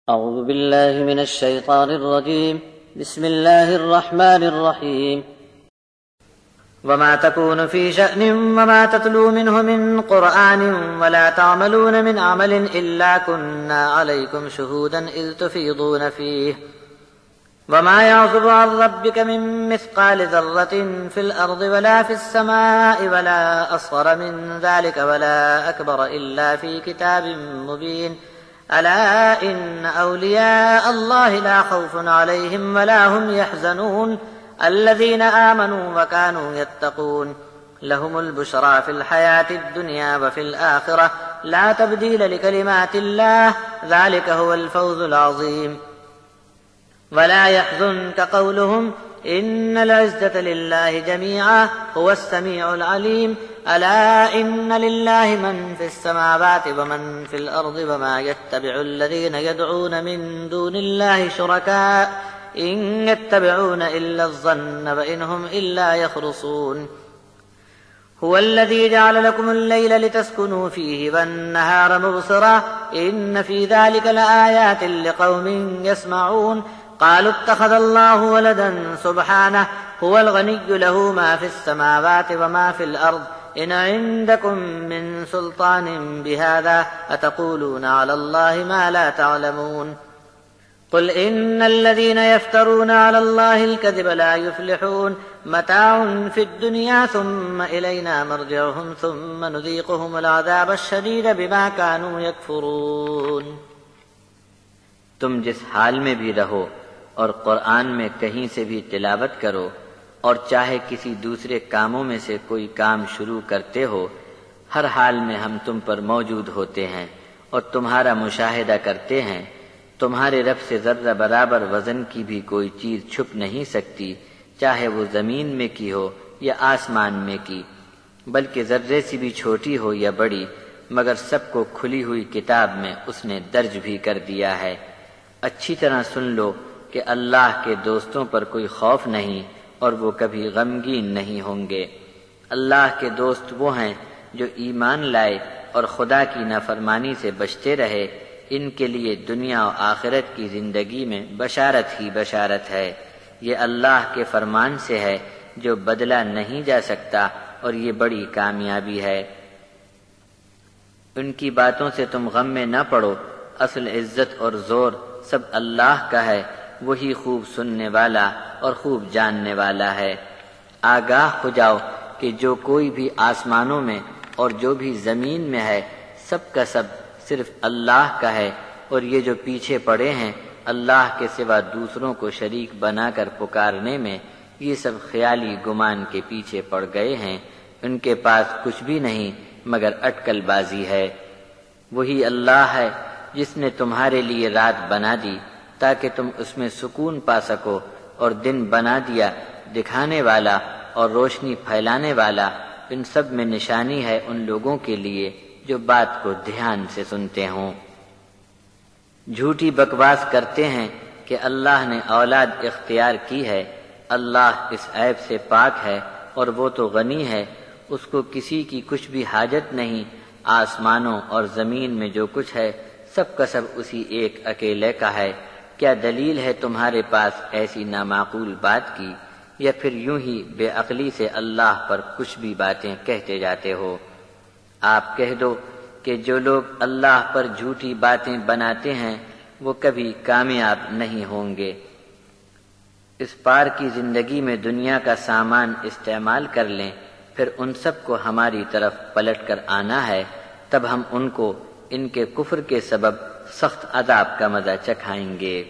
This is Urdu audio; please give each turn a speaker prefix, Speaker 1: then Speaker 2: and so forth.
Speaker 1: أعوذ بالله من الشيطان الرجيم. بسم الله الرحمن الرحيم. وما تكون في شأن وما تتلو منه من قرآن ولا تعملون من عمل إلا كنا عليكم شهودا إذ تفيضون فيه وما يعزب عن ربك من مثقال ذرة في الأرض ولا في السماء ولا أصغر من ذلك ولا أكبر إلا في كتاب مبين. ألا إن أولياء الله لا خوف عليهم ولا هم يحزنون الذين آمنوا وكانوا يتقون لهم البشرى في الحياة الدنيا وفي الآخرة لا تبديل لكلمات الله ذلك هو الفوز العظيم. ولا يحزنك قولهم إن العزة لله جميعا هو السميع العليم. ألا إن لله من في السماوات ومن في الأرض وما يتبع الذين يدعون من دون الله شركاء إن يتبعون إلا الظن وإن هم إلا يخرصون. هو الذي جعل لكم الليل لتسكنوا فيه والنهار مبصرا إن في ذلك لآيات لقوم يسمعون. قالوا اتخذ الله ولدا سبحانه هو الغني له ما في السماوات وما في الأرض إن عندكم من سلطان بهذا أتقولون على الله ما لا تعلمون. قل إن الذين يفترون على الله الكذب لا يفلحون متاع في الدنيا ثم إلينا مرجعهم ثم نذيقهم العذاب الشديد بما كانوا يكفرون.
Speaker 2: تم جس حال میں بھی رہو اور قرآن میں کہیں سے بھی تلاوت کرو اور چاہے کسی دوسرے کاموں میں سے کوئی کام شروع کرتے ہو، ہر حال میں ہم تم پر موجود ہوتے ہیں اور تمہارا مشاہدہ کرتے ہیں. تمہارے رب سے ذرہ برابر وزن کی بھی کوئی چیز چھپ نہیں سکتی، چاہے وہ زمین میں کی ہو یا آسمان میں کی، بلکہ ذرے سے بھی چھوٹی ہو یا بڑی، مگر سب کو کھلی ہوئی کتاب میں اس نے درج بھی کر دیا ہے. اچھی طرح سن لو کہ اللہ کے دوستوں پر کوئی خوف نہیں اور وہ کبھی غمگین نہیں ہوں گے. اللہ کے دوست وہ ہیں جو ایمان لائے اور خدا کی نافرمانی سے بچتے رہے. ان کے لیے دنیا و آخرت کی زندگی میں بشارت ہی بشارت ہے. یہ اللہ کے فرمان سے ہے جو بدلہ نہیں جا سکتا اور یہ بڑی کامیابی ہے. ان کی باتوں سے تم غم میں نہ پڑو. اصل عزت اور زور سب اللہ کا ہے، وہی خوب سننے والا اور خوب جاننے والا ہے. آگاہ ہو جاؤ کہ جو کوئی بھی آسمانوں میں اور جو بھی زمین میں ہے سب کا سب صرف اللہ کا ہے، اور یہ جو پیچھے پڑے ہیں اللہ کے سوا دوسروں کو شریک بنا کر پکارنے میں، یہ سب خیالی گمان کے پیچھے پڑ گئے ہیں. ان کے پاس کچھ بھی نہیں مگر اٹکل بازی ہے. وہی اللہ ہے جس نے تمہارے لیے رات بنا دی تاکہ تم اس میں سکون پا سکو، اور دن بنا دیا دکھانے والا اور روشنی پھیلانے والا. ان سب میں نشانی ہے ان لوگوں کے لیے جو بات کو دھیان سے سنتے ہوں. جھوٹی بکواس کرتے ہیں کہ اللہ نے اولاد اختیار کی ہے. اللہ اس عیب سے پاک ہے اور وہ تو غنی ہے، اس کو کسی کی کچھ بھی حاجت نہیں. آسمانوں اور زمین میں جو کچھ ہے سب کا سب اسی ایک اکیلے کا ہے. کیا دلیل ہے تمہارے پاس ایسی نامعقول بات کی، یا پھر یوں ہی بے عقلی سے اللہ پر کچھ بھی باتیں کہتے جاتے ہو؟ آپ کہہ دو کہ جو لوگ اللہ پر جھوٹی باتیں بناتے ہیں وہ کبھی کامیاب نہیں ہوں گے. اس پار کی زندگی میں دنیا کا سامان استعمال کر لیں، پھر ان سب کو ہماری طرف پلٹ کر آنا ہے، تب ہم ان کو ان کے کفر کے سبب سخت عذاب کا مزہ چکھائیں گے.